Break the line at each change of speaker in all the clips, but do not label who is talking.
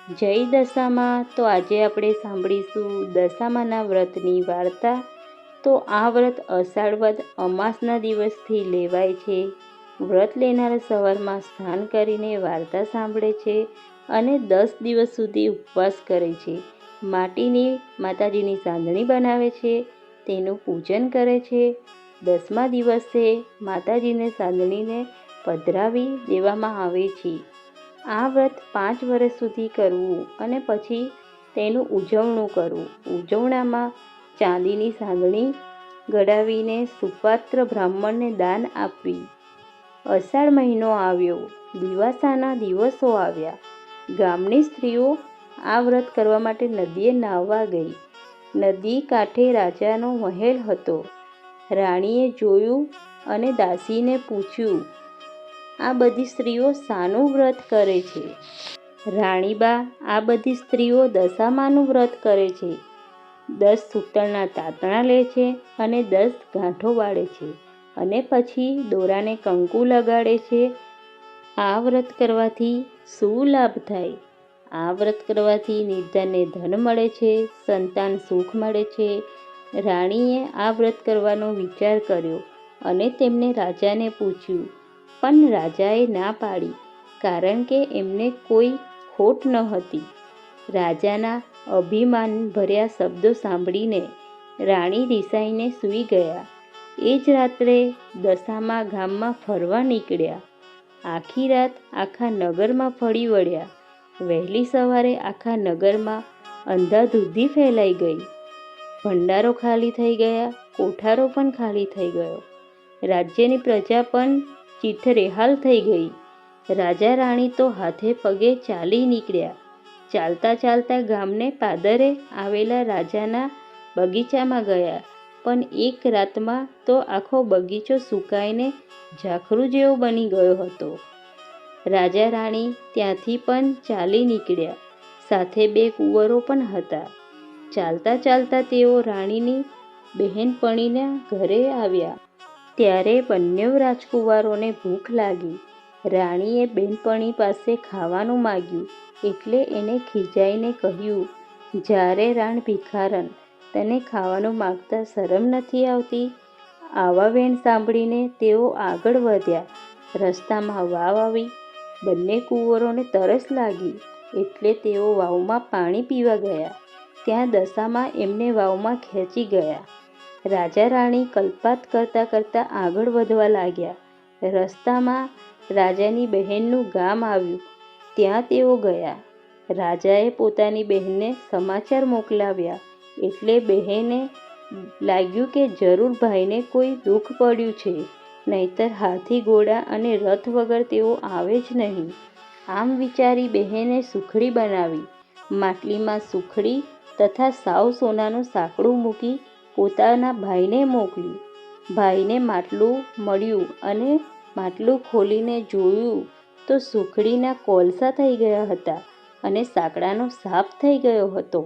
જય દશામાં. તો આજે આપણે સાંભળીશું દશામાના વ્રતની વાર્તા. તો આ વ્રત અષાઢ વદ અમાસના દિવસથી લેવાય છે. વ્રત લેનાર સવારમાં સ્નાન કરીને વાર્તા સાંભળે છે અને 10 દિવસ સુધી ઉપવાસ કરે છે. માટીની માતાજીની સાંદણી બનાવે છે, તેનું પૂજન કરે છે. 10મા દિવસે માતાજીને સાંદણીને પધરાવી દેવામાં આવે છે. આ વ્રત 5 વર્ષ સુધી કરવું અને પછી તેનું ઉજવણું કરવું. ઉજવણામાં ચાંદીની સાંદણી ગડાવીને સુપાત્ર બ્રાહ્મણને દાન આપવી. અષાઢ મહિનો આવ્યો, દિવાસાના દિવસો આવ્યા. ગામની સ્ત્રીઓ આ વ્રત કરવા માટે નદીએ નાહવા ગઈ. નદી કાંઠે રાજાનો મહેલ હતો. રાણીએ જોયું અને દાસીને પૂછ્યું, આ બધી સ્ત્રીઓ શાનું વ્રત કરે છે? રાણીબા, આ બધી સ્ત્રીઓ દશામાનું વ્રત કરે છે. 10 સૂતરના તાતણા લે છે અને 10 ગાંઠો વાળે છે અને પછી દોરાને કંકુ લગાડે છે. આ વ્રત કરવાથી શું લાભ થાય? આ વ્રત કરવાથી નિર્ધનને ધન મળે છે, સંતાન સુખ મળે છે. રાણીએ આ વ્રત કરવાનો વિચાર કર્યો અને તેમને રાજાને પૂછ્યું, પણ રાજાએ ના પાડી, કારણ કે એમને કોઈ ખોટ ન હતી. રાજાના અભિમાનભર્યા શબ્દો સાંભળીને રાણી રિસાઈને સૂઈ ગયા. એ જ રાત્રે દશામા ગામમાં ફરવા નીકળ્યા. આખી રાત આખા નગરમાં ફરી વળ્યા. વહેલી સવારે આખા નગરમાં અંધાધૂંધી ફેલાઈ ગઈ. ભંડારો ખાલી થઈ ગયા, કોઠારો પણ ખાલી થઈ ગયો. રાજ્યની પ્રજા પણ ચીથરેહાલ થઈ ગઈ. રાજા રાણી તો હાથે પગે ચાલી નીકળ્યા. ચાલતા ચાલતા ગામને પાદરે આવેલા રાજાના બગીચામાં ગયા. પણ એક રાતમાં તો આખો બગીચો સુકાઈને ઝાખરું જેવો બની ગયો હતો. રાજા રાણી ત્યાંથી પણ ચાલી નીકળ્યા. સાથે 2 કુંવરો પણ હતા. ચાલતા ચાલતા તેઓ રાણીની બહેનપણીના ઘરે આવ્યા. ત્યારે બંને રાજકુંવરોને ભૂખ લાગી. રાણીએ બહેનપણી પાસે ખાવાનું માગ્યું એટલે એને ખીજાઈને કહ્યું, જ્યારે રાણ ભિખારન, તને ખાવાનું માગતા શરમ નથી આવતી? આવા વેણ સાંભળીને તેઓ આગળ વધ્યા. રસ્તામાં વાવ આવી. બંને કુંવરોને તરસ લાગી એટલે તેઓ વાવમાં પાણી પીવા ગયા. ત્યાં દશામાં એમને વાવમાં ખેંચી ગયા. રાજા રાણી કલ્પાત કરતાં કરતાં આગળ વધવા લાગ્યા. રસ્તામાં રાજાની બહેનનું ગામ આવ્યું. ત્યાં તેઓ ગયા. રાજાએ પોતાની બહેનને સમાચાર મોકલાવ્યા એટલે બહેને લાગ્યું કે જરૂર ભાઈને કોઈ દુઃખ પડ્યું છે, નહીંતર હાથી ઘોડા અને રથ વગર તેઓ આવે જ નહીં. આમ વિચારી બહેને સુખડી બનાવી. માટલીમાં સુખડી તથા સાવ સોનાનું સાંકડું મૂકી પોતાના ભાઈને મોકલ્યું. ભાઈને માટલું મળ્યું અને માટલું ખોલીને જોયું તો સુખડીના કોલસા થઈ ગયા હતા અને સાંકડાનો સાપ થઈ ગયો હતો.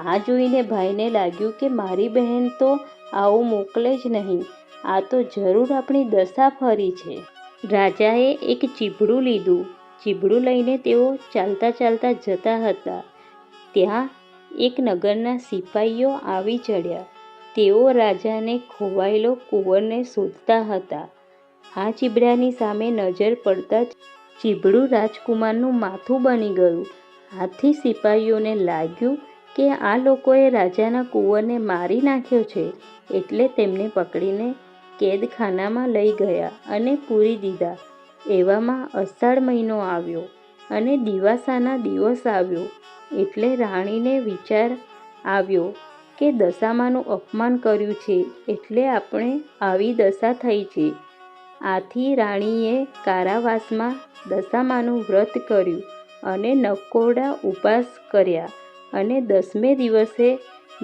આ જોઈને ભાઈને લાગ્યું કે મારી બહેન તો આવું મોકલે જ નહીં. આ તો જરૂર આપણી દશા ફરી છે. રાજાએ એક ચીભડું લીધું. ચીભડું લઈને તેઓ ચાલતા ચાલતા જતા હતા. ત્યાં એક નગરના સિપાઈઓ આવી ચડ્યા. તેઓ રાજાને ખોવાયેલો કુંવરને શોધતા હતા. આ ચીભડાની સામે નજર પડતા જ ચીભડું રાજકુમારનું માથું બની ગયું. આથી સિપાઈઓને લાગ્યું કે આ લોકોએ રાજાના કુંવરને મારી નાખ્યો છે, એટલે તેમને પકડીને કેદખાનામાં લઈ ગયા અને પૂરી દીધા. એવામાં અષાઢ મહિનો આવ્યો અને દિવાસાના દિવસ આવ્યો એટલે રાણીને વિચાર આવ્યો કે દશામાનું અપમાન કર્યું છે એટલે આપણે આવી દશા થઈ છે. આથી રાણીએ કારાવાસમાં દશામાનું વ્રત કર્યું અને નકોરડા ઉપવાસ કર્યા અને 10મે દિવસે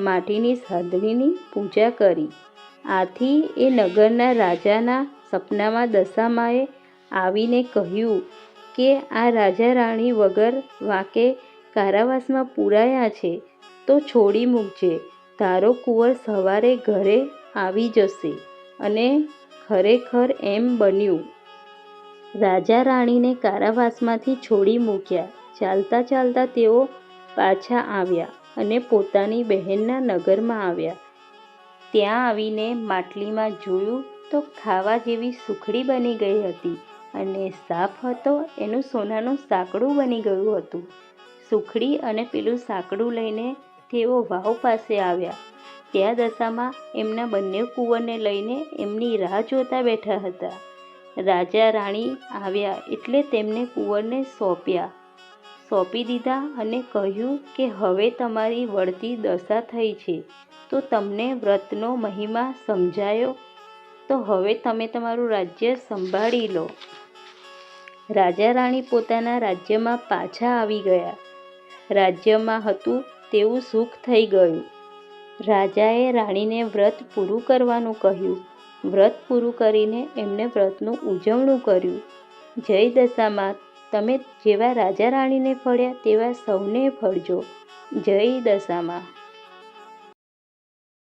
માટીની સાંદણીની પૂજા કરી. આથી એ નગરના રાજાના સપનામાં દશામાએ આવીને કહ્યું કે આ રાજા રાણી વગર વાંકે કારાવાસમાં પૂરાયા છે તો છોડી મૂકજે. તારો કુંવર સવારે ઘરે આવી જશે. અને ખરેખર એમ બન્યું. રાજા રાણીને કારાવાસમાંથી છોડી મૂક્યા. ચાલતા ચાલતા તેઓ પાછા આવ્યા અને પોતાની બહેનના નગરમાં આવ્યા. ત્યાં આવીને માટલીમાં જોયું તો ખાવા જેવી સુખડી બની ગઈ હતી અને સાપ હતો એનું સોનાનું સાંકડું બની ગયું હતું. સુખડી અને પેલું સાંકડું લઈને તેઓ વાવ પાસે આવ્યા. ત્યાં દશામાં એમના બંને કુંવરને લઈને એમની રાહ જોતા બેઠા હતા. રાજા રાણી આવ્યા એટલે તેમને કુંવરને સોંપી દીધા અને કહ્યું કે હવે તમારી વળતી દશા થઈ છે તો તમને વ્રતનો મહિમા સમજાયો, તો હવે તમે તમારું રાજ્ય સંભાળી લો. રાજા રાણી પોતાના રાજ્યમાં પાછા આવી ગયા. રાજ્યમાં હતું તેવું સુખ થઈ ગયું. રાજાએ રાણીને વ્રત પૂરું કરવાનું કહ્યું. વ્રત પૂરું કરીને એમને વ્રતનું ઉજવણું કર્યું. જય દશામાં, તમે જેવા રાજા રાણીને ફળ્યા તેવા સૌને ફળજો. જય દશામાં.